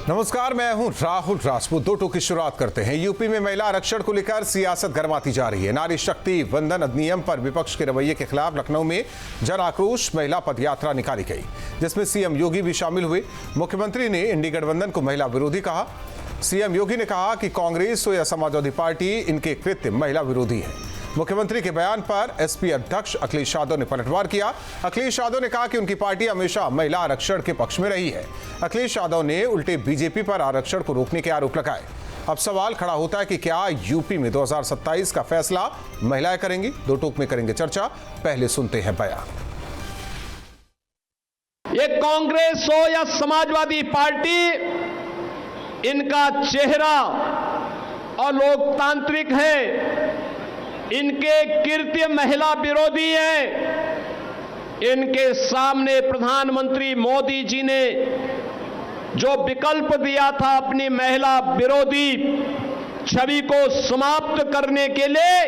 नमस्कार, मैं हूं राहुल राजपूत। दो टूक की शुरुआत करते हैं। यूपी में महिला आरक्षण को लेकर सियासत गरमाती जा रही है। नारी शक्ति वंदन अधिनियम पर विपक्ष के रवैये के खिलाफ लखनऊ में जन आक्रोश महिला पदयात्रा निकाली गई, जिसमें सीएम योगी भी शामिल हुए। मुख्यमंत्री ने इंडी गठबंधन को महिला विरोधी कहा। सीएम योगी ने कहा कि कांग्रेस हो या समाजवादी पार्टी, इनके कृत्य महिला विरोधी है। मुख्यमंत्री के बयान पर एसपी अध्यक्ष अखिलेश यादव ने पलटवार किया। अखिलेश यादव ने कहा कि उनकी पार्टी हमेशा महिला आरक्षण के पक्ष में रही है। अखिलेश यादव ने उल्टे बीजेपी पर आरक्षण को रोकने के आरोप लगाए। अब सवाल खड़ा होता है कि क्या यूपी में 2027 का फैसला महिलाएं करेंगी? दो टूक में करेंगे चर्चा। पहले सुनते हैं बयान। ये कांग्रेस हो या समाजवादी पार्टी, इनका चेहरा और लोकतांत्रिक है, इनके कृत्य महिला विरोधी है। इनके सामने प्रधानमंत्री मोदी जी ने जो विकल्प दिया था अपनी महिला विरोधी छवि को समाप्त करने के लिए,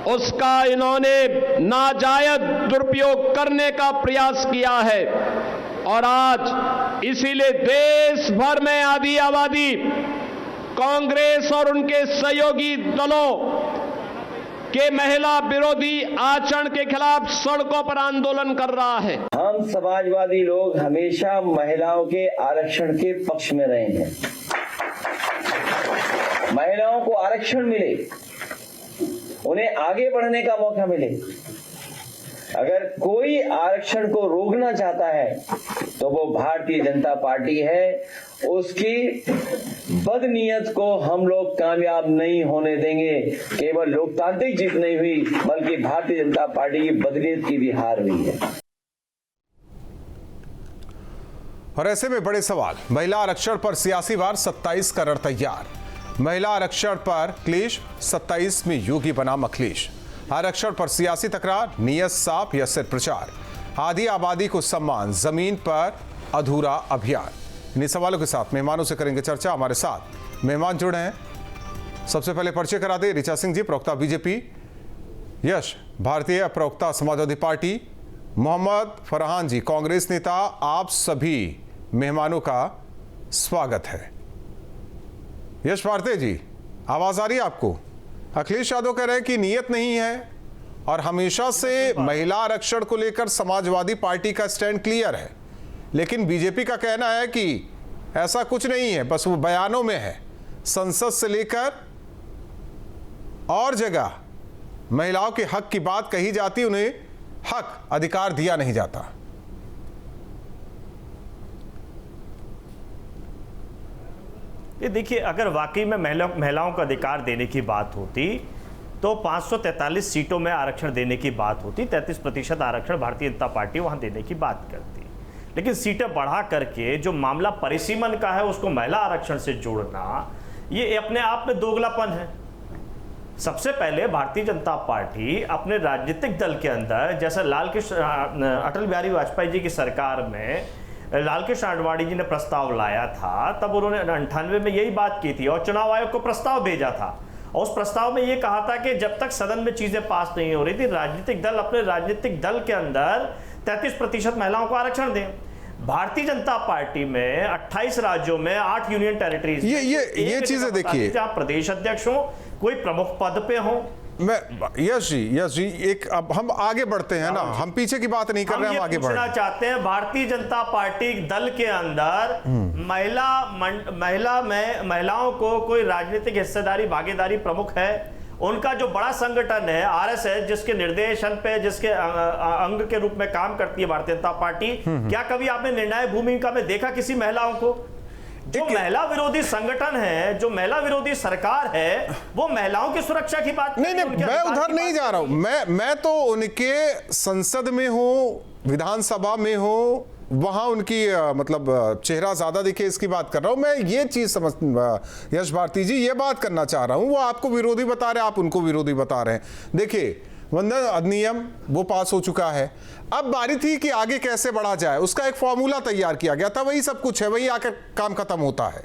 उसका इन्होंने नाजायज दुरुपयोग करने का प्रयास किया है। और आज इसीलिए देश भर में आधी आबादी कांग्रेस और उनके सहयोगी दलों के महिला विरोधी आचरण के खिलाफ सड़कों पर आंदोलन कर रहा है। हम समाजवादी लोग हमेशा महिलाओं के आरक्षण के पक्ष में रहे हैं। महिलाओं को आरक्षण मिले, उन्हें आगे बढ़ने का मौका मिले। अगर कोई आरक्षण को रोकना चाहता है तो वो भारतीय जनता पार्टी है। उसकी बदनीयत को हम लोग कामयाब नहीं होने देंगे। केवल लोकतांत्रिक जीत नहीं हुई, बल्कि भारतीय जनता पार्टी की बदनीयत की भी हार हुई है। और ऐसे में बड़े सवाल। महिला आरक्षण पर सियासी वार 27 का रण तैयार। महिला आरक्षण पर क्लेश, 27 में योगी बनाम अखिलेश। आरक्षण पर सियासी तकरार, नीयत साफ या सिर्फ प्रचार। आधी आबादी को सम्मान, जमीन पर अधूरा अभियान। इन्हीं सवालों के साथ मेहमानों से करेंगे चर्चा। हमारे साथ मेहमान जुड़े हैं। सबसे पहले परिचय करा दे। ऋचा सिंह जी, प्रवक्ता बीजेपी। यश, भारतीय प्रवक्ता समाजवादी पार्टी। मोहम्मद फरहान जी, कांग्रेस नेता। आप सभी मेहमानों का स्वागत है। यश भारती जी, आवाज आ रही है आपको? अखिलेश यादव कह रहे हैं कि नीयत नहीं है और हमेशा से महिला आरक्षण को लेकर समाजवादी पार्टी का स्टैंड क्लियर है, लेकिन बीजेपी का कहना है कि ऐसा कुछ नहीं है, बस वो बयानों में है। संसद से लेकर और जगह महिलाओं के हक की बात कही जाती, उन्हें हक, अधिकार दिया नहीं जाता। ये देखिए, अगर वाकई में महिलाओं को अधिकार देने की बात होती तो 543 सीटों में आरक्षण देने की बात होती, 33% आरक्षण भारतीय जनता पार्टी वहां देने की बात करती। लेकिन सीटें बढ़ा करके जो मामला परिसीमन का है उसको महिला आरक्षण से जोड़ना, ये अपने आप में दोगलापन है। सबसे पहले भारतीय जनता पार्टी अपने राजनीतिक दल के अंदर, जैसे अटल बिहारी वाजपेयी जी की सरकार में लाल कृष्ण आडवाणी जी ने प्रस्ताव लाया था, तब उन्होंने 98 में यही बात की थी और चुनाव आयोग को प्रस्ताव भेजा था। और उस प्रस्ताव में यह कहा था कि जब तक सदन में चीजें पास नहीं हो रही थी, राजनीतिक दल अपने राजनीतिक दल के अंदर 33% महिलाओं को आरक्षण दें। भारतीय जनता पार्टी में 28 राज्यों में 8 यूनियन टेरिटरीज, ये चीजें देखिए, जहां प्रदेश अध्यक्ष हो, कोई प्रमुख पद पे हो। मैं यश जी एक, अब हम आगे बढ़ते हैं ना, हम पीछे की बात नहीं कर रहे, हम आगे बढ़ना चाहते हैं। भारतीय जनता पार्टी दल के अंदर महिलाओं को कोई राजनीतिक हिस्सेदारी, भागीदारी प्रमुख है। उनका जो बड़ा संगठन है आरएसएस, जिसके निर्देशन पे, जिसके अंग के रूप में काम करती है भारतीय जनता पार्टी, क्या कभी आपने निर्णायक भूमिका में देखा किसी महिलाओं को? जो महिला विरोधी संगठन है, जो महिला विरोधी सरकार है, वो महिलाओं की सुरक्षा की बात नहीं, मैं उधर नहीं जा रहा हूं। मैं तो उनके संसद में हूं, विधानसभा में हूं, वहां उनकी मतलब चेहरा ज्यादा दिखे, इसकी बात कर रहा हूं। मैं ये चीज समझ, यश भारती जी ये बात करना चाह रहा हूं। वो आपको विरोधी बता रहे हैं, आप उनको विरोधी बता रहे हैं। देखिए, वंदन अधिनियम वो पास हो चुका है। अब बारी थी कि आगे कैसे बढ़ा जाए, उसका एक फॉर्मूला तैयार किया गया था। वही सब कुछ है, वही आकर काम खत्म होता है।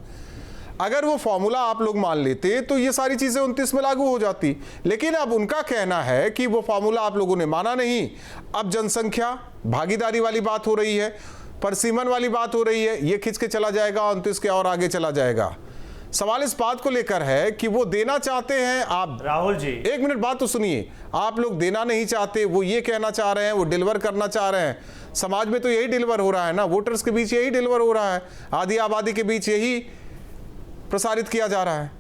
अगर वो फॉर्मूला आप लोग मान लेते तो ये सारी चीजें 29 में लागू हो जाती। लेकिन अब उनका कहना है कि वो फॉर्मूला आप लोगों ने माना नहीं। अब जनसंख्या भागीदारी वाली बात हो रही है। परसीमन वाली बात हो रही है, ये खिंच के चला जाएगा 29 के और आगे चला जाएगा। सवाल इस बात को लेकर है कि वो देना चाहते हैं। आप राहुल जी एक मिनट बात तो सुनिए, आप लोग देना नहीं चाहते, वो ये कहना चाह रहे हैं, वो डिलीवर करना चाह रहे हैं। समाज में तो यही डिलीवर हो रहा है ना, वोटर्स के बीच यही डिलीवर हो रहा है, आधी आबादी के बीच यही प्रसारित किया जा रहा है।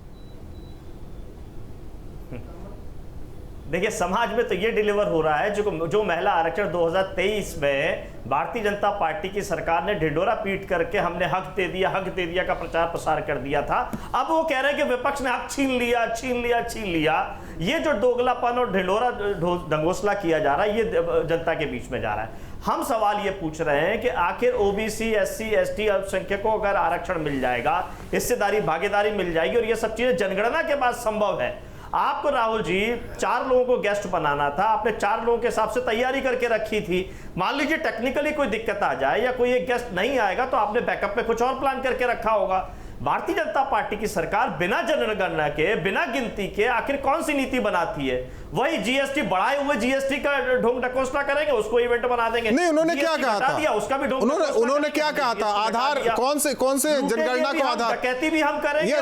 देखिए, समाज में तो ये डिलीवर हो रहा है जो महिला आरक्षण 2023 में भारतीय जनता पार्टी की सरकार ने ढिंडोरा पीट करके हमने हक दे दिया का प्रचार प्रसार कर दिया था। अब वो कह रहे हैं कि विपक्ष ने हक छीन लिया। ये जो दोगलापन और ढिंडोरा ढंगोसला किया जा रहा है, ये जनता के बीच में जा रहा है। हम सवाल ये पूछ रहे हैं कि आखिर ओबीसी, एससी, एसटी, अल्पसंख्यकों को अगर आरक्षण मिल जाएगा, हिस्सेदारी, भागीदारी मिल जाएगी और ये सब चीजें जनगणना के बाद संभव है। आपको राहुल जी 4 लोगों को गेस्ट बनाना था, आपने 4 लोगों के हिसाब से तैयारी करके रखी थी। मान लीजिए टेक्निकली कोई दिक्कत आ जाए या कोई एक गेस्ट नहीं आएगा तो आपने बैकअप में कुछ और प्लान करके रखा होगा। भारतीय जनता पार्टी की सरकार बिना जनगणना के, बिना गिनती के आखिर कौन सी नीति बनाती है? वही जीएसटी, बढ़ाए हुए जीएसटी का ढोंग ढकोसला करेंगे, उसको इवेंट बना देंगे। नहीं, उन्होंने क्या कहा था? उसका भी उन्होंने क्या कहा था? आधार कौन से जनगणना को आधार, कहती भी हम करेंगे।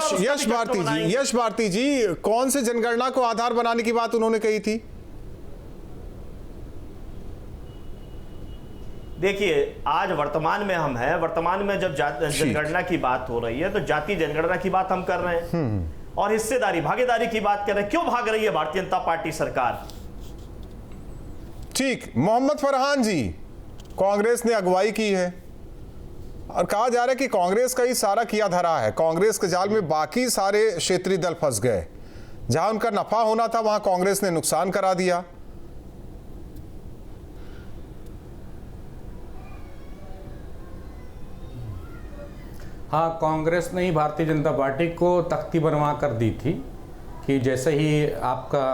यश भारती जी, कौन से जनगणना को आधार बनाने की बात उन्होंने कही थी? देखिए, आज वर्तमान में हम हैं, वर्तमान में जब जनगणना की बात हो रही है तो जातीय जनगणना की बात हम कर रहे हैं और हिस्सेदारी, भागीदारी की बात कर रहे हैं। क्यों भाग रही है भारतीय जनता पार्टी सरकार? ठीक, मोहम्मद फरहान जी, कांग्रेस ने अगुवाई की है और कहा जा रहा है कि कांग्रेस का ही सारा किया धरा है, कांग्रेस के जाल में बाकी सारे क्षेत्रीय दल फंस गए। जहां उनका नफा होना था वहां कांग्रेस ने नुकसान करा दिया। हाँ, कांग्रेस ने ही भारतीय जनता पार्टी को तख्ती बनवा कर दी थी कि जैसे ही आपका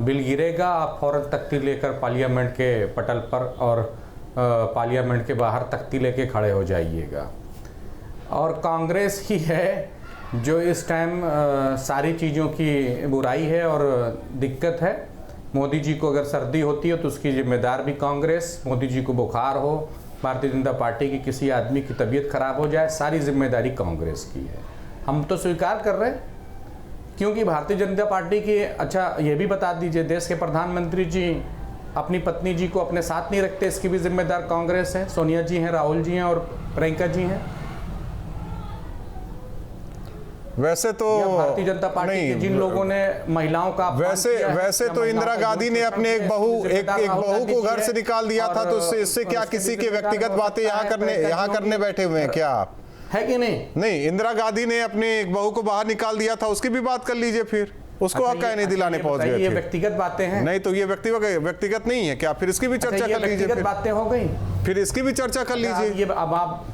बिल गिरेगा आप फौरन तख्ती लेकर पार्लियामेंट के पटल पर और पार्लियामेंट के बाहर तख्ती लेके खड़े हो जाइएगा। और कांग्रेस ही है जो इस टाइम सारी चीज़ों की बुराई है और दिक्कत है। मोदी जी को अगर सर्दी होती है तो उसकी जिम्मेदार भी कांग्रेस, मोदी जी को बुखार हो, भारतीय जनता पार्टी की किसी आदमी की तबीयत खराब हो जाए, सारी जिम्मेदारी कांग्रेस की है। हम तो स्वीकार कर रहे हैं क्योंकि भारतीय जनता पार्टी की, अच्छा ये भी बता दीजिए, देश के प्रधानमंत्री जी अपनी पत्नी जी को अपने साथ नहीं रखते, इसकी भी जिम्मेदार कांग्रेस है। सोनिया जी हैं, राहुल जी हैं और प्रियंका जी हैं। वैसे तो भारतीय जनता पार्टी के जिन लोगों ने महिलाओं का वैसे तो इंदिरा गांधी ने अपने एक बहू को घर से निकाल दिया था, तो इससे क्या किसी के व्यक्तिगत बातें यहाँ करने बैठे हुए हैं क्या आप? है कि नहीं? नहीं, इंदिरा गांधी ने अपने एक बहू को बाहर निकाल दिया था, उसकी भी बात कर लीजिए फिर। उसको हक नहीं दिलाने पहुंच गए। ये व्यक्तिगत बातें हैं। नहीं तो ये व्यक्तिगत नहीं है क्या? फिर इसकी भी चर्चा कर लीजिए। व्यक्तिगत बातें हो गई, फिर इसकी भी चर्चा कर लीजिए। अब आप,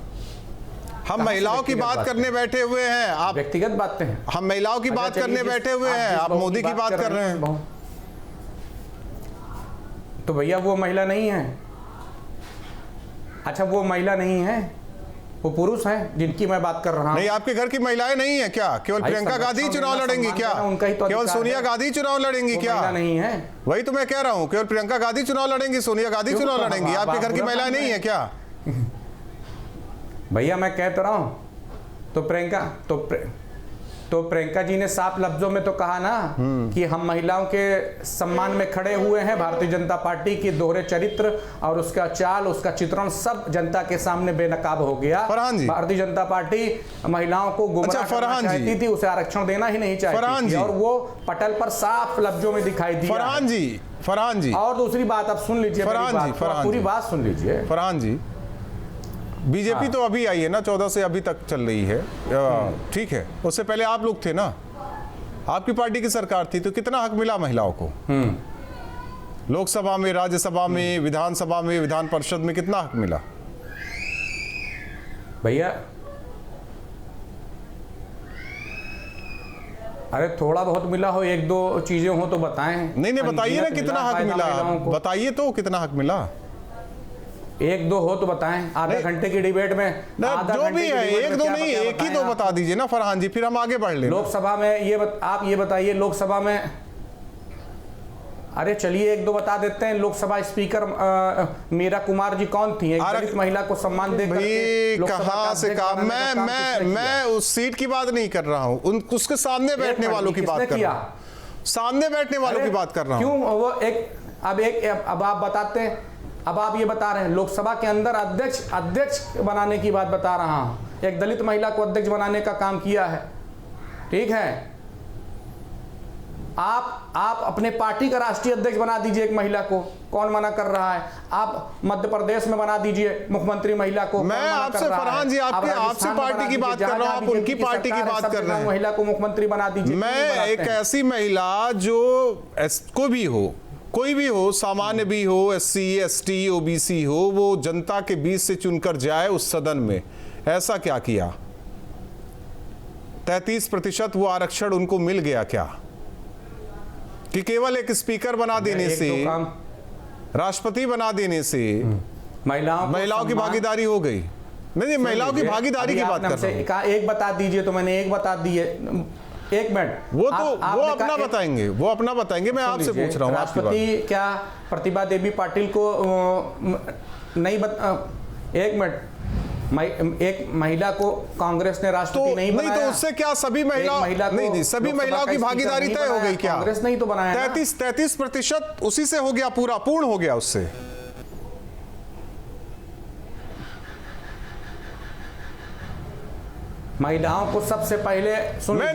हम महिलाओं की बात करने बैठे हुए हैं, आप व्यक्तिगत बातें हैं। हम महिलाओं की बात करने बैठे हुए हैं, आप मोदी की बात कर रहे हैं। तो भैया वो महिला नहीं है। अच्छा, वो महिला नहीं है, वो पुरुष हैं जिनकी मैं बात कर रहा हूं। नहीं, आपके घर की महिलाएं नहीं है क्या? केवल प्रियंका गांधी चुनाव लड़ेंगी क्या? केवल सोनिया गांधी चुनाव लड़ेंगी क्या? नहीं है, वही तो मैं कह रहा हूं, केवल प्रियंका गांधी चुनाव लड़ेंगी, सोनिया गांधी चुनाव लड़ेंगी। आपके घर की महिलाएं नहीं है क्या? भैया मैं कह तो रहा हूं, तो प्रियंका जी ने साफ लफ्जों में तो कहा ना कि हम महिलाओं के सम्मान में खड़े हुए हैं। भारतीय जनता पार्टी की दोहरे चरित्र और उसका चाल, उसका चित्रण सब जनता के सामने बेनकाब हो गया। भारतीय जनता पार्टी महिलाओं को गुमराह करना चाहती थी, उसे आरक्षण देना ही नहीं चाहती थी और वो पटल पर साफ लफ्जों में दिखाई दिया। फरहान जी, और दूसरी बात आप सुन लीजिए, पूरी बात सुन लीजिए। फरहान जी, बीजेपी तो अभी आई है ना, 14 से अभी तक चल रही है, ठीक है। उससे पहले आप लोग थे ना, आपकी पार्टी की सरकार थी, तो कितना हक मिला महिलाओं को? लोकसभा में, राज्यसभा में, विधानसभा में, विधान परिषद में कितना हक मिला? भैया अरे थोड़ा बहुत मिला हो, 1-2 चीजें हो तो बताएं। नहीं, बताइए ना कितना हक मिला, बताइए तो कितना हक मिला। 1-2 हो तो बताएं। आधा घंटे की डिबेट में जो भी है, 1-2 नहीं, एक ही 2 बता दीजिए ना फरहान जी, फिर हम आगे बढ़ लें। लोकसभा में आप ये बताइए, लोकसभा में अरे चलिए एक दो बता देते हैं। लोकसभा स्पीकर मीरा कुमार जी कौन थी? एक दलित महिला को सम्मान देकर भाई कहां से कहा? मैं उस सीट की बात नहीं कर रहा हूं, उसके सामने बैठने वालों की बात कर रहा हूं, सामने बैठने वालों की बात कर रहा हूं। क्यों वो अब आप बताते हैं, अब आप ये बता रहे हैं लोकसभा के अंदर अध्यक्ष बनाने की बात बता रहा हूं। एक दलित महिला को अध्यक्ष बनाने का काम किया है, ठीक है। आप अपने पार्टी का राष्ट्रीय अध्यक्ष बना दीजिए एक महिला को, कौन मना कर रहा है? आप मध्य प्रदेश में बना दीजिए मुख्यमंत्री महिला को। मैं आपसे फरहान जी आपसे पार्टी की बात कर रहा हूं, आप उनकी पार्टी की बात कर रहे हैं। महिला को मुख्यमंत्री बना दीजिए। मैं एक ऐसी महिला जो कोई भी हो, सामान्य भी हो, SC ST OBC हो, वो जनता के बीच से चुनकर जाए उस सदन में। ऐसा क्या किया? 33% वो आरक्षण उनको मिल गया क्या? कि केवल एक स्पीकर बना देने से, राष्ट्रपति बना देने से महिलाओं की भागीदारी हो गई? नहीं, महिलाओं की भागीदारी की बात कर रहा हूं। एक बता दीजिए तो मैंने एक बता दी है। एक मिनट, वो अपना बताएंगे, मैं आपसे पूछ रहा हूँ। राष्ट्रपति क्या प्रतिभा देवी पाटिल को नहीं एक मिनट, एक महिला को कांग्रेस ने राष्ट्रपति नहीं बनाया? तो उससे क्या सभी सभी महिलाओं की भागीदारी तय हो गई क्या? कांग्रेस नहीं तो बनाया। 33% उसी से हो गया, पूर्ण हो गया उससे। महिलाओं को सबसे पहले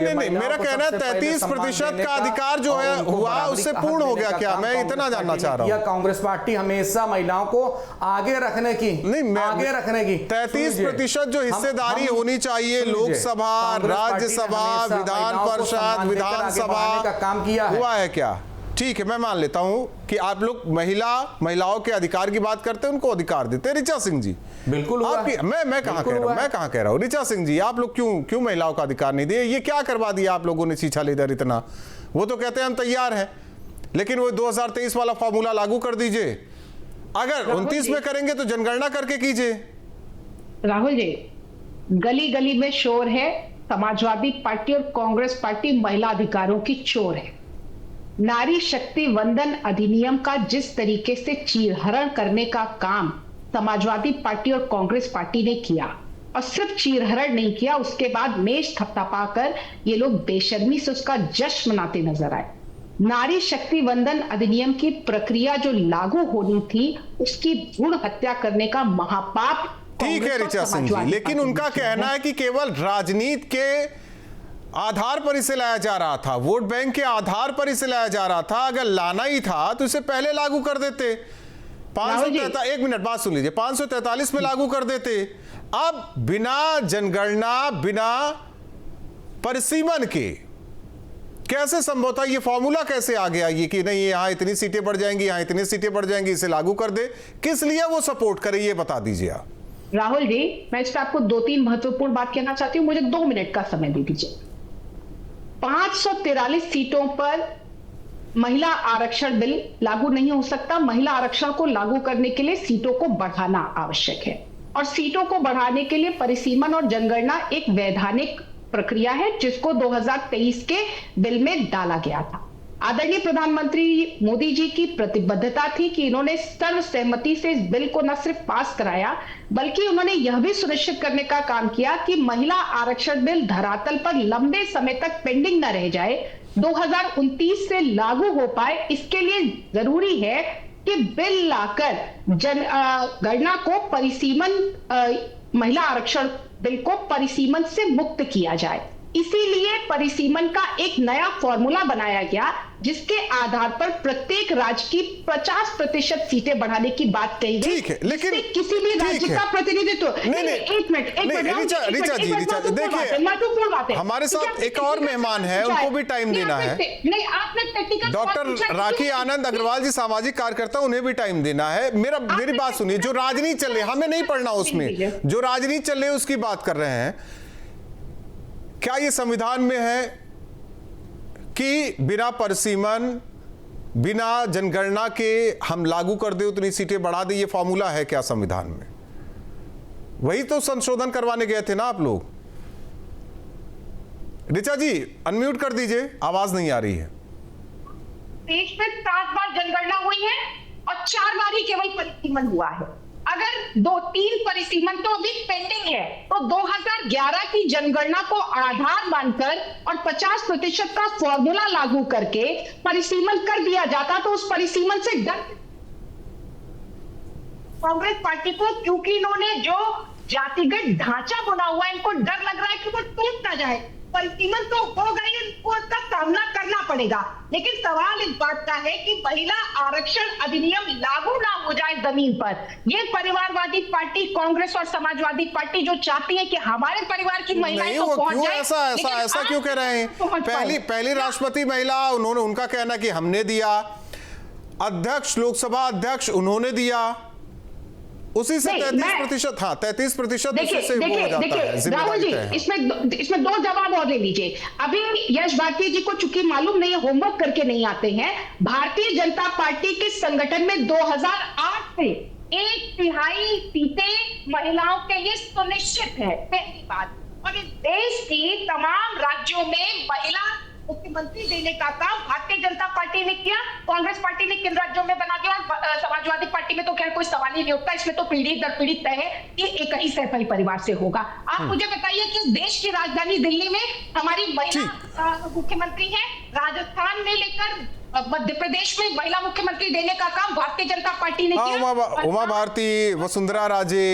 नहीं, मेरा कहना है 33% का अधिकार जो है हुआ उससे पूर्ण हो गया क्या? मैं इतना जानना चाह रहा हूँ। कांग्रेस पार्टी हमेशा महिलाओं को आगे रखने की 33% जो हिस्सेदारी होनी चाहिए लोकसभा, राज्यसभा, विधान परिषद, विधानसभा का काम किया हुआ है क्या? ठीक है, मैं मान लेता हूं कि आप लोग महिलाओं के अधिकार की बात करते हैं, उनको अधिकार देते हैं। ऋचा सिंह जी बिल्कुल हुआ। मैं कहां कह रहा हूं? ऋचा सिंह जी, आप लोग क्यों महिलाओं का अधिकार नहीं दिए? ये क्या करवा दिया आप लोगों ने छीछा लेकर इतना? वो तो कहते हैं हम तैयार हैं, लेकिन वो 2023 वाला फॉर्मूला लागू कर दीजिए। अगर 29 में करेंगे तो जनगणना करके कीजिए। राहुल जी, गली गली में शोर है, समाजवादी पार्टी और कांग्रेस पार्टी महिला अधिकारों की चोर है। नारी शक्ति वंदन अधिनियम का जिस तरीके से चीरहरण करने का काम समाजवादी पार्टी और कांग्रेस पार्टी ने किया, और सिर्फ चीरहरण नहीं किया, उसके बाद मेज थपथपाकर ये लोग बेशर्मी से उसका जश्न मनाते नजर आए। नारी शक्ति वंदन अधिनियम की प्रक्रिया जो लागू होनी थी, उसकी भ्रूण हत्या करने का महापाप। ठीक है ऋचा सिंह जी, लेकिन उनका कहना है कि केवल राजनीति के आधार पर इसे लाया जा रहा था, वोट बैंक के आधार पर इसे लाया जा रहा था। अगर लाना ही था तो इसे पहले लागू कर देते। 543, एक मिनट बात सुन लीजिए, 543 में लागू कर देते। अब बिना जनगणना, बिना परिसीमन के कैसे संभव था? ये फॉर्मूला कैसे आ गया ये कि नहीं यहां इतनी सीटें बढ़ जाएंगी, यहां इतनी सीटें बढ़ जाएंगी, इसे लागू कर दे? किस लिए वो सपोर्ट करे, ये बता दीजिए आप। राहुल जी, मैं इस पर आपको 2-3 महत्वपूर्ण बात कहना चाहती हूँ, मुझे 2 मिनट का समय दे दीजिए। 543 सीटों पर महिला आरक्षण बिल लागू नहीं हो सकता। महिला आरक्षण को लागू करने के लिए सीटों को बढ़ाना आवश्यक है, और सीटों को बढ़ाने के लिए परिसीमन और जनगणना एक वैधानिक प्रक्रिया है, जिसको 2023 के बिल में डाला गया था। आदरणीय प्रधानमंत्री मोदी जी की प्रतिबद्धता थी कि इन्होंने सर्वसहमति से इस बिल को न सिर्फ पास कराया, बल्कि उन्होंने यह भी सुनिश्चित करने का काम किया कि महिला आरक्षण बिल धरातल पर लंबे समय तक पेंडिंग न रह जाए, 2029 से लागू हो पाए। इसके लिए जरूरी है कि बिल लाकर गणना को परिसीमन, महिला आरक्षण बिल को परिसीमन से मुक्त किया जाए। इसीलिए परिसीमन का एक नया फॉर्मूला बनाया गया, जिसके आधार पर प्रत्येक राज्य की 50% सीटें बढ़ाने की बात कही गई। ठीक है, लेकिन किसी भी राज्य का प्रतिनिधित्व एक मिनट ऋचा जी, महत्वपूर्ण बात है। हमारे साथ एक और मेहमान है, उनको भी टाइम देना है। नहीं, आपने टेक्निकल डॉक्टर राखी आनंद अग्रवाल जी, सामाजिक कार्यकर्ता, उन्हें भी टाइम देना है। मेरी बात सुनिए, जो राजनीति चल रही है, हमें नहीं पढ़ना उसमें, जो राजनीति चल रही है उसकी बात कर रहे हैं। क्या ये संविधान में है कि बिना परिसीमन, बिना जनगणना के हम लागू कर दे, उतनी सीटें बढ़ा दे? ये फॉर्मूला है क्या संविधान में? वही तो संशोधन करवाने गए थे ना आप लोग। ऋचा जी, अनम्यूट कर दीजिए, आवाज नहीं आ रही है। देश में 7 बार जनगणना हुई है और 4 बार ही केवल परिसीमन हुआ है। अगर 2-3 परिसीमन तो अभी पेंडिंग है, तो 2011 की जनगणना को आधार मानकर और 50% का फॉर्मूला लागू करके परिसीमन कर दिया जाता तो उस परिसीमन से डर कांग्रेस पार्टी को, क्योंकि इन्होंने जो जातिगत ढांचा बना हुआ है, इनको डर लग रहा है कि वो टूट ना जाए। परिसीमन तो होगा ही, इनको इसका सामना करना पड़ेगा। लेकिन सवाल इस बात का है कि महिला आरक्षण अधिनियम लागू ना हो जाए जमीन पर। ये परिवारवादी पार्टी कांग्रेस और समाजवादी पार्टी जो चाहती है कि हमारे परिवार की महिलाएं तो पहुंच जाए, ऐसा क्यों कह रहे हैं? पहली राष्ट्रपति महिला, उन्होंने, उनका कहना कि हमने दिया, अध्यक्ष, लोकसभा अध्यक्ष उन्होंने दिया, उसी से 33%, हाँ 33% से वो हो जाता है। राहुल जी, इसमें 2 जवाब और ले लीजिए। अभी यश भारती जी को चूंकि मालूम नहीं है, होमवर्क करके नहीं आते हैं, भारतीय जनता पार्टी के संगठन में 2008 से 1/3 सीटें महिलाओं के लिए सुनिश्चित है, पहली बात। और इस देश की तमाम राज्यों में महिला मुख्यमंत्री देने का काम भारतीय जनता पार्टी ने किया। कांग्रेस पार्टी ने किन राज्यों में बना दिया, और समाजवादी पार्टी में तो खैर कोई सवाल ही नहीं उठता। इसमें तो पीढ़ी दर पीढ़ी तय है कि एक ही सैफई परिवार से होगा। आप मुझे बताइए कि देश की राजधानी दिल्ली में हमारी महिला मुख्यमंत्री है, राजस्थान में लेकर मध्य प्रदेश में महिला मुख्यमंत्री देने का काम भारतीय जनता पार्टी ने किया। उमा भारती, वसुंधरा राजे,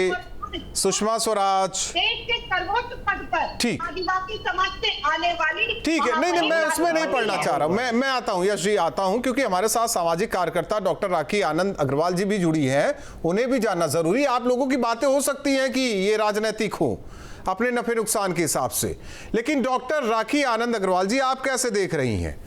सुषमा स्वराज, देश के सर्वोच्च पद पर ठीक, आदिवासी समाज से आने वाली, ठीक है, नहीं मैं उसमें नहीं पढ़ना चाह रहा हूं। मैं आता हूं, यश जी आता हूं, क्योंकि हमारे साथ सामाजिक कार्यकर्ता डॉक्टर राखी आनंद अग्रवाल जी भी जुड़ी हैं, उन्हें भी जानना जरूरी है। आप लोगों की बातें हो सकती हैं कि ये राजनीतिक हो अपने नफे नुकसान के हिसाब से, लेकिन डॉक्टर राखी आनंद अग्रवाल जी, आप कैसे देख रही हैं?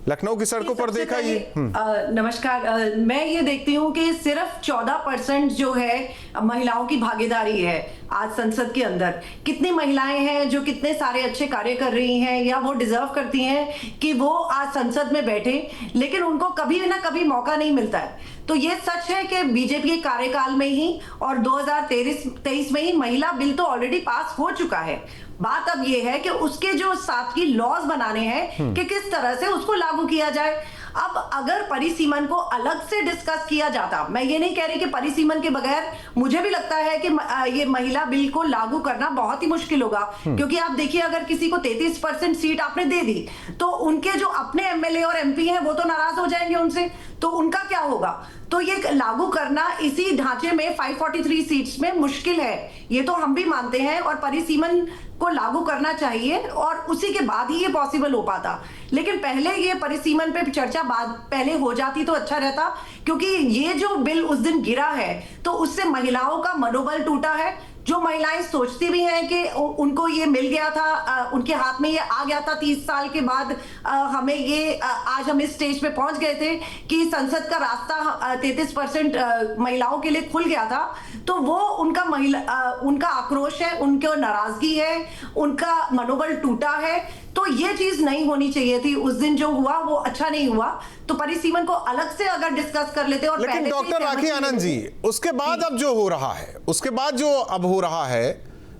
लखनऊ की सड़कों पर देखा ये? नमस्कार, मैं ये देखती हूँ कि सिर्फ 14% जो है महिलाओं की भागीदारी है आज संसद के अंदर। कितनी महिलाएं हैं जो कितने सारे अच्छे कार्य कर रही हैं, या वो डिजर्व करती हैं कि वो आज संसद में बैठे, लेकिन उनको कभी ना कभी मौका नहीं मिलता है। तो ये सच है कि बीजेपी के कार्यकाल में ही और 2023 में ही महिला बिल तो ऑलरेडी पास हो चुका है। बात अब ये है कि उसके जो साथ की लॉज बनाने हैं कि किस तरह से उसको लागू किया जाए। अब अगर परिसीमन को अलग से डिस्कस किया जाता, मैं ये नहीं कह रही कि परिसीमन के बगैर, मुझे भी लगता है कि ये महिला बिल को लागू करना बहुत ही मुश्किल होगा, क्योंकि आप देखिए अगर किसी को 33% सीट आपने दे दी तो उनके जो अपने एमएलए और एमपी हैं वो तो नाराज हो जाएंगे उनसे, तो उनका क्या होगा? तो ये लागू करना इसी ढांचे में 543 सीट्स में मुश्किल है, ये तो हम भी मानते हैं, और परिसीमन को लागू करना चाहिए और उसी के बाद ही ये पॉसिबल हो पाता। लेकिन पहले ये परिसीमन पे चर्चा पहले हो जाती तो अच्छा रहता, क्योंकि ये जो बिल उस दिन गिरा है तो उससे महिलाओं का मनोबल टूटा है। जो महिलाएं सोचती भी हैं कि उनको ये मिल गया था, उनके हाथ में ये आ गया था 30 साल के बाद, हमें ये आज हम इस स्टेज पे पहुंच गए थे कि संसद का रास्ता 33% महिलाओं के लिए खुल गया था, तो वो उनका आक्रोश है, उनकी नाराजगी है, उनका मनोबल टूटा है। तो ये चीज नहीं होनी चाहिए थी। उस दिन जो हुआ वो अच्छा नहीं हुआ, तो परिसीमन को अलग से अगर डिस्कस कर लेते। और लेकिन डॉक्टर राखी आनंद जी, उसके बाद अब जो हो रहा है, उसके बाद जो अब हो रहा है,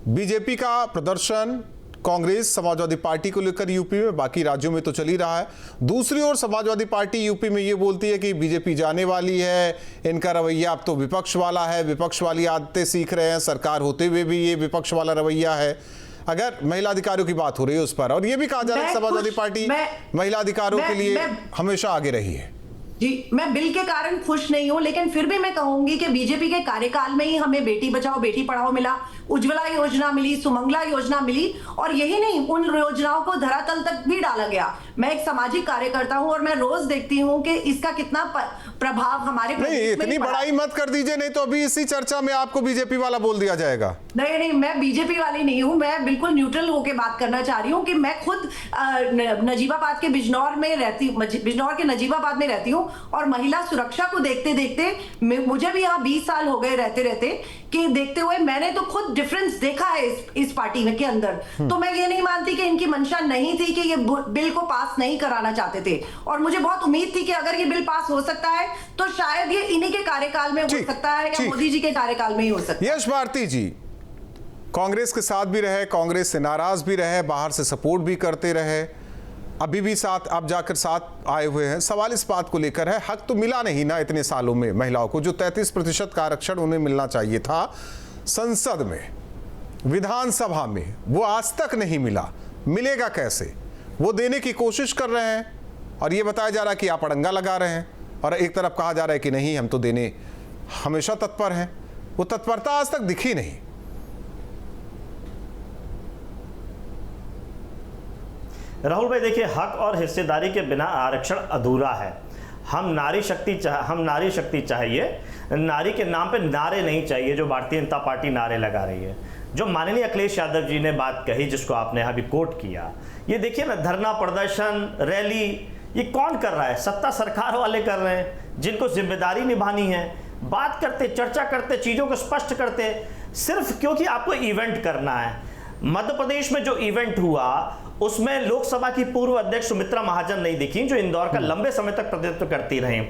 बीजेपी का प्रदर्शन कांग्रेस समाजवादी पार्टी को लेकर यूपी में, बाकी राज्यों में तो चल ही रहा है। दूसरी ओर समाजवादी पार्टी यूपी में ये बोलती है कि बीजेपी जाने वाली है, इनका रवैया अब तो विपक्ष वाला है, विपक्ष वाली आदतें सीख रहे हैं, सरकार होते हुए भी ये विपक्ष वाला रवैया है। अगर महिला अधिकारों की बात हो रही है उस पर, और ये भी कहा जा रहा है समाजवादी पार्टी महिला अधिकारों के लिए हमेशा आगे रही है। जी, मैं बिल के कारण खुश नहीं हूं, लेकिन फिर भी मैं कहूंगी कि बीजेपी के कार्यकाल में ही हमें बेटी बचाओ बेटी पढ़ाओ मिला, उज्ज्वला योजना मिली, सुमंगला योजना मिली, और यही नहीं, उन योजनाओं को धरातल तक भी डाला गया। मैं एक सामाजिक कार्यकर्ता हूं और मैं रोज देखती हूं कि इसका कितना प्रभाव हमारे नहीं, इतनी बड़ाई मत कर दीजिए, नहीं तो अभी इसी चर्चा में आपको बीजेपी वाला बोल दिया जाएगा। नहीं, मैं बीजेपी वाली नहीं हूं, मैं बिल्कुल न्यूट्रल होकर बात करना चाह रही हूं कि मैं खुद नजीबाबाद के बिजनौर में रहती हूँ, बिजनौर के नजीबाबाद में रहती हूँ, और महिला सुरक्षा को देखते देखते मुझे भी यहाँ 20 साल हो गए रहते रहते, कि देखते हुए मैंने तो खुद डिफरेंस देखा है इस पार्टी में के अंदर। तो मैं ये नहीं मानती कि इनकी मंशा नहीं थी कि ये बिल को पास नहीं कराना चाहते थे, और मुझे बहुत उम्मीद थी कि अगर ये बिल पास हो सकता है तो शायद ये इन्हीं के कार्यकाल में हो सकता है, या मोदी जी के कार्यकाल में ही हो सकता है। यश भारती जी कांग्रेस के साथ भी रहे, कांग्रेस से नाराज भी रहे, बाहर से सपोर्ट भी करते रहे, अभी भी साथ अब जाकर साथ आए हुए हैं। सवाल इस बात को लेकर है, हक तो मिला नहीं ना इतने सालों में महिलाओं को, जो 33% का आरक्षण उन्हें मिलना चाहिए था संसद में, विधानसभा में, वो आज तक नहीं मिला। मिलेगा कैसे? वो देने की कोशिश कर रहे हैं और ये बताया जा रहा है कि आप अड़ंगा लगा रहे हैं, और एक तरफ कहा जा रहा है कि नहीं, हम तो देने हमेशा तत्पर हैं। वो तत्परता आज तक दिखी नहीं। राहुल भाई देखिए, हक और हिस्सेदारी के बिना आरक्षण अधूरा है। हम नारी शक्ति चाहिए, नारी के नाम पे नारे नहीं चाहिए जो भारतीय जनता पार्टी नारे लगा रही है। जो माननीय अखिलेश यादव जी ने बात कही, जिसको आपने अभी कोट किया, ये देखिए ना, धरना प्रदर्शन रैली ये कौन कर रहा है? सत्ता सरकार वाले कर रहे हैं, जिनको जिम्मेदारी निभानी है। बात करते, चर्चा करते, चीज़ों को स्पष्ट करते, सिर्फ क्योंकि आपको इवेंट करना है। मध्य प्रदेश में जो इवेंट हुआ उसमें लोकसभा की पूर्व अध्यक्ष सुमित्रा महाजन नहीं दिखी, जो इंदौर का लंबे समय तक प्रतिनिधित्व करती रही।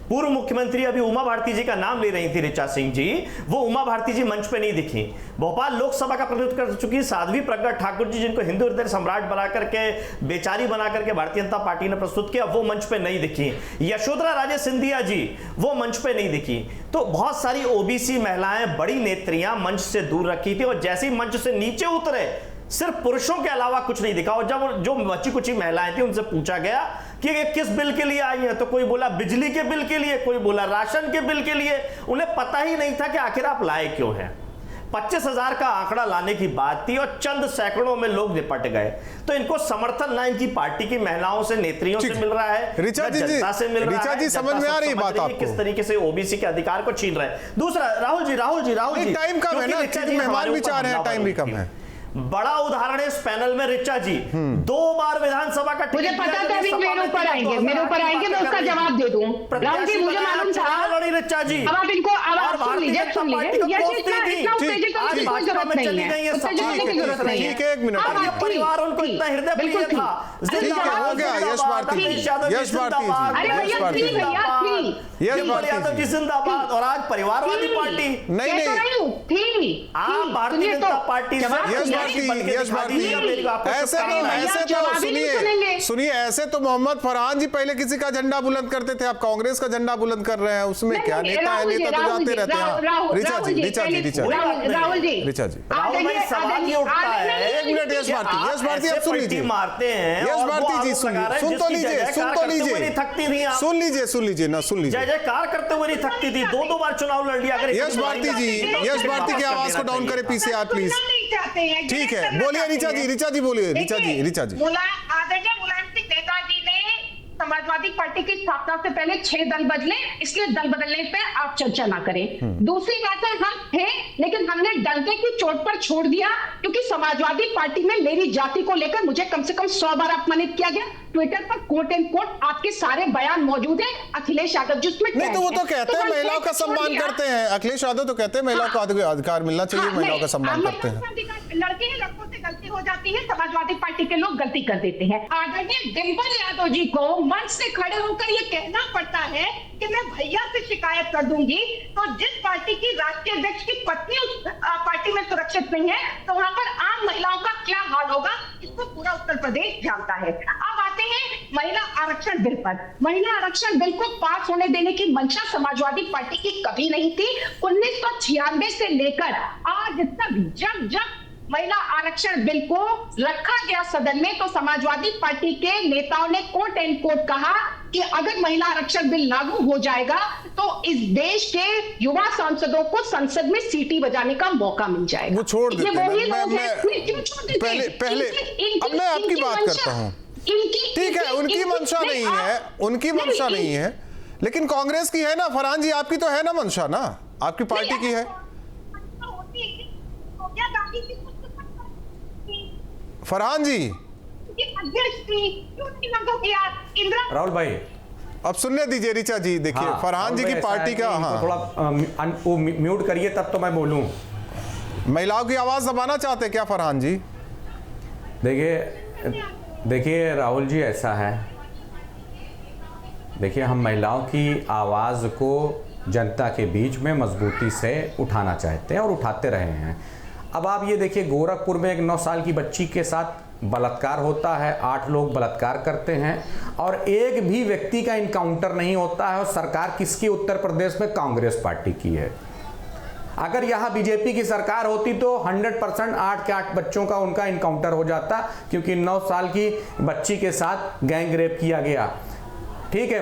पूर्व मुख्यमंत्री अभी उमा भारती जी का नाम ले रही थी, ऋचा सिंह जी, वो उमा भारती जी मंच पे नहीं दिखी। भोपाल लोकसभा का प्रतिनिधित्व कर चुकी साध्वी प्रज्ञा ठाकुर जी, जिनको हिंदू हृदय सम्राट बना करके, बेचारी बना करके भारतीय जनता पार्टी ने प्रस्तुत किया, वो मंच पे नहीं दिखी। यशोधरा राजे सिंधिया जी, वो मंच पे नहीं दिखी। तो बहुत सारी ओबीसी महिलाएं, बड़ी नेत्रियां मंच से दूर रखी थी, और जैसे ही मंच से नीचे उतरे सिर्फ पुरुषों के अलावा कुछ नहीं दिखा। और जब जो बची कुछ महिलाएं थी उनसे पूछा गया कि ये किस बिल के लिए आई है, तो कोई बोला बिजली के बिल के लिए, कोई बोला राशन के बिल के लिए। उन्हें पता ही नहीं था कि आखिर आप लाए क्यों हैं। 25,000 का आंकड़ा लाने की बात थी और चंद सैकड़ों में लोग निपट गए। तो इनको समर्थन ना इनकी पार्टी की महिलाओं से, नेत्रियों से मिल रहा है, जनता से मिल रहा है। समझ में आ रही बात आपको? किस तरीके से ओबीसी के अधिकार को छीन रहे हैं। दूसरा, राहुल जी टाइम कम है ना, मेहमान भी चाह रहे हैं, टाइम भी कम है। बड़ा उदाहरण है इस पैनल में ऋचा जी, 2 बार विधानसभा का मुझे पता था अभी मेरे ऊपर आएंगे, मैं उसका जवाब दे दूं। राहुल जी, मुझे मालूम था लड़ी ऋचा जी। अब आप इनको आवाज सुन लीजिए, इतना उत्तेजक नहीं है, उत्तेजक की जरूरत नहीं है। ठीक है, 1 मिनट। परिवार उनको इतना हृदय प्रिय था। हो गया, यश भारती यादव जी जिंदाबाद। और आज परिवारवादी पार्टी नहीं, आप भारतीय जनता पार्टी से सुनिए, ऐसे तो मोहम्मद फरहान जी पहले किसी का झंडा बुलंद करते थे, आप कांग्रेस का झंडा बुलंद कर रहे हैं। उसमें क्या, नेता है, नेता तो जाते रहते हैं। ऋचा जी सवाल ये उठता है, 1 मिनट। यश भारती आप सुन लीजिए, मारते हैं। यश भारती जी सुन तो लीजिए, सुन लीजिए। जय जयकार करते हुए नहीं थकती थी, 2 बार चुनाव लड़ लिया। यश भारती की आवाज को डाउन करें पीसीआर प्लीज। ठीक है, बोलिए ऋचा जी बोलिए। ऋचा जी, आदरणीय मुलायम सिंह नेताजी ने समाजवादी पार्टी की स्थापना से पहले 6 दल बदले, इसलिए दल बदलने पे आप चर्चा ना करें। दूसरी बात है, हम थे लेकिन हमने डंके की चोट पर छोड़ दिया, क्योंकि समाजवादी पार्टी में मेरी जाति को लेकर मुझे कम से कम 100 बार अपमानित किया गया। ट्विटर पर कोट एंड कोट आपके सारे बयान मौजूद है। अखिलेश यादव जी उसमें नहीं, तो वो तो कहते हैं महिलाओं का सम्मान करते हैं। अखिलेश यादव तो कहते हैं महिलाओं को अधिकार मिलना चाहिए, महिलाओं का सम्मान करते हैं। लड़के हैं, लड़कों से गलती हो जाती है, समाजवादी पार्टी के लोग गलती कर देते हैं। आदरणीय डिंपल यादव जी को मंच से खड़े होकर ये कहना पड़ता है कि मैं भैया से शिकायत कर दूंगी, तो जिस पार्टी की राष्ट्रीय अध्यक्ष की पत्नी उस पार्टी में सुरक्षित नहीं है, तो वहां पर आम महिलाओं का क्या हाल होगा, इसको पूरा उत्तर प्रदेश जानता है। अब आते हैं महिला आरक्षण बिल पर। महिला आरक्षण बिल को पास होने देने की मंशा समाजवादी पार्टी की कभी नहीं थी। 1996 से लेकर आज तक जब महिला आरक्षण बिल को रखा गया सदन में, तो समाजवादी पार्टी के नेताओं ने कोट एंड कोट कहा कि अगर महिला आरक्षण बिल लागू हो जाएगा तो इस देश के युवा सांसदों को संसद में सीटी बजाने का मौका मिल जाएगा। वो छोड़ देते हैं। पहले अब मैं आपकी बात करता हूं। ठीक है, उनकी मंशा नहीं है, लेकिन कांग्रेस की है ना। फरहान जी, आपकी तो है ना मंशा, ना आपकी पार्टी की है। फरहान जी, राहुल भाई अब सुनने दीजिए ऋचा जी। देखिए, फरहान जी की पार्टी का थोड़ा म्यूट करिए तब तो मैं बोलूं। महिलाओं की आवाज दबाना चाहते हैं क्या फरहान जी? देखिए राहुल जी, ऐसा है, देखिए हम महिलाओं की आवाज को जनता के बीच में मजबूती से उठाना चाहते हैं और उठाते रहे हैं। अब आप ये देखिए, गोरखपुर में एक 9 साल की बच्ची के साथ बलात्कार होता है, 8 लोग बलात्कार करते हैं और एक भी व्यक्ति का इनकाउंटर नहीं होता है। और सरकार किसकी उत्तर प्रदेश में? कांग्रेस पार्टी की है। अगर यहाँ बीजेपी की सरकार होती तो 100% 8 के 8 बच्चों का उनका इनकाउंटर हो जाता, क्योंकि 9 साल की बच्ची के साथ गैंग रेप किया गया। ठीक है,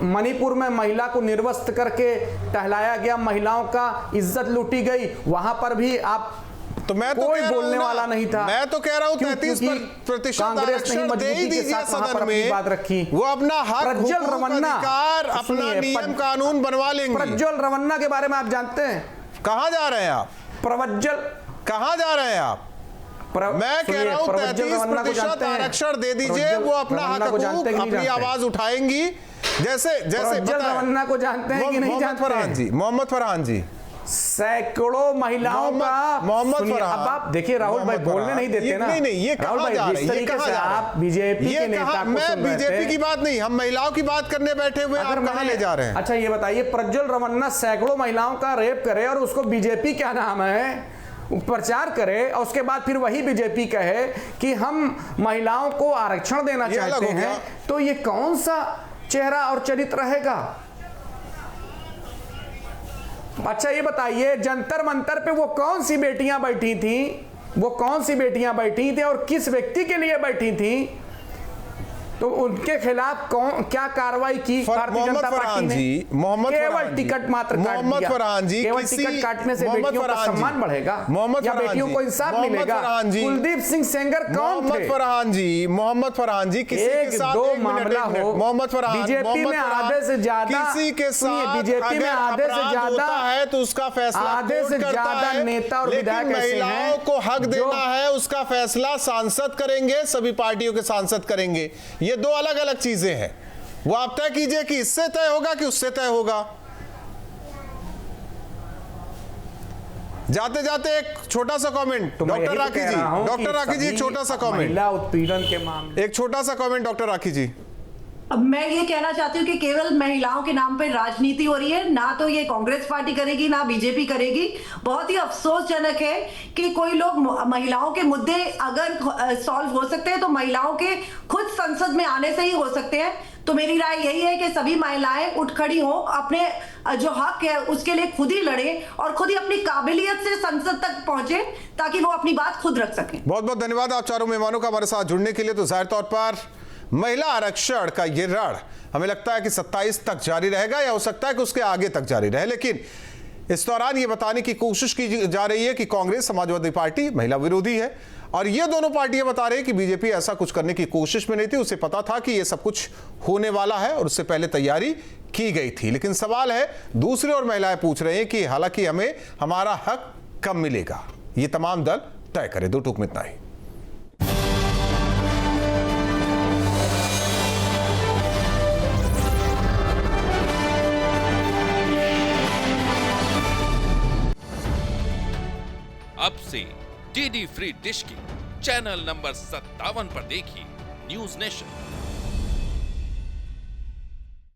मणिपुर में महिला को निर्वस्त्र करके टहलाया गया, महिलाओं का इज्जत लूटी गई, वहां पर भी आप तो मैं तो कोई बोलने वाला नहीं था। मैं तो कह रहा हूं 33% आरक्षण दे ही दीजिए सदन में, बात रखी। वो अपना हक, प्रज्वल रवन्ना, अधिकार, अपना नियम कानून बनवा लेंगे। प्रज्वल रवन्ना के बारे में आप जानते हैं? कहां जा रहे हैं आप? प्रज्वल कहां जा रहे हैं आप? मैं कह रहा हूं 33% आरक्षण दे दीजिए, वो अपना हक, अपनी आवाज उठाएंगी। जैसे रवन्ना को जानते हैं कि नहीं जानते? मोहम्मद फरहान जी, सैकड़ों महिलाओं का मोहम्मद फरहान। अब आप देखिए राहुल भाई बोलने नहीं देते ना। नहीं, ये राहुल भाई जिस तरीके से आप बीजेपी के नेता को मैं बीजेपी की बात नहीं, हम महिलाओं की बात करने बैठे हुए, आप कहां ले जा रहे हैं? अच्छा ये बताइए, प्रज्वल रवन्ना सैकड़ों महिलाओं का रेप करे और उसको बीजेपी क्या नाम है प्रचार करे, और उसके बाद फिर वही बीजेपी कहे कि हम महिलाओं को आरक्षण देना चाहते हैं, तो ये कौन सा चेहरा और चरित्र रहेगा? अच्छा ये बताइए, जंतर मंतर पे वो कौन सी बेटियां बैठी थी, वो कौन सी बेटियां बैठी थी और किस व्यक्ति के लिए बैठी थी, तो उनके खिलाफ क्या कार्रवाई की भारतीय जनता पार्टी ने? केवल टिकट मात्र काट दिया। केवल टिकट काटने से बेटियों का सम्मान बढ़ेगा या बेटियों को इंसाफ मिलेगा? कुलदीप सिंह सेंगर कौन थे? मोहम्मद फरहान जी किसी के साथ दो मामला हो, मोहम्मद फरहान बीजेपी में आधे से ज्यादा, किसी के साथ बीजेपी में आधे से ज्यादा है तो उसका फैसला आधे से ज्यादा नेता और विधायक ऐसे हैं, महिलाओं को हक देना है, उसका फैसला सांसद करेंगे, सभी पार्टियों के सांसद करेंगे। ये दो अलग अलग चीजें हैं। वो आप तय कीजिए कि इससे तय होगा कि उससे तय होगा। जाते जाते एक छोटा सा कमेंट डॉक्टर राखी जी, एक छोटा सा कमेंट, महिला उत्पीड़न के मामले, एक छोटा सा कमेंट डॉक्टर राखी जी। अब मैं ये कहना चाहती हूँ कि केवल महिलाओं के नाम पर राजनीति हो रही है, ना तो ये कांग्रेस पार्टी करेगी ना बीजेपी करेगी। बहुत ही अफसोसजनक है कि कोई लोग महिलाओं के मुद्दे अगर सॉल्व हो सकते हैं तो महिलाओं के खुद संसद में आने से ही हो सकते हैं। तो मेरी राय यही है कि सभी महिलाएं उठ खड़ी हो, अपने जो हक है उसके लिए खुद ही लड़े और खुद ही अपनी काबिलियत से संसद तक पहुंचे ताकि वो अपनी बात खुद रख सकें। बहुत बहुत धन्यवाद आप चारों मेहमानों का हमारे साथ जुड़ने के लिए। तो जाहिर तौर पर महिला आरक्षण का ये रण हमें लगता है कि 27 तक जारी रहेगा, या हो सकता है कि उसके आगे तक जारी रहे। लेकिन इस दौरान ये बताने की कोशिश की जा रही है कि कांग्रेस समाजवादी पार्टी महिला विरोधी है, और ये दोनों पार्टियां बता रही है कि बीजेपी ऐसा कुछ करने की कोशिश में नहीं थी, उसे पता था कि ये सब कुछ होने वाला है और उससे पहले तैयारी की गई थी। लेकिन सवाल है, दूसरी ओर महिलाएं पूछ रही हैं कि हालांकि हमें हमारा हक कब मिलेगा, ये तमाम दल तय करें। दो टूक में इतना ही। अब से डीडी फ्री डिश की चैनल नंबर 57 पर देखिए न्यूज नेशन।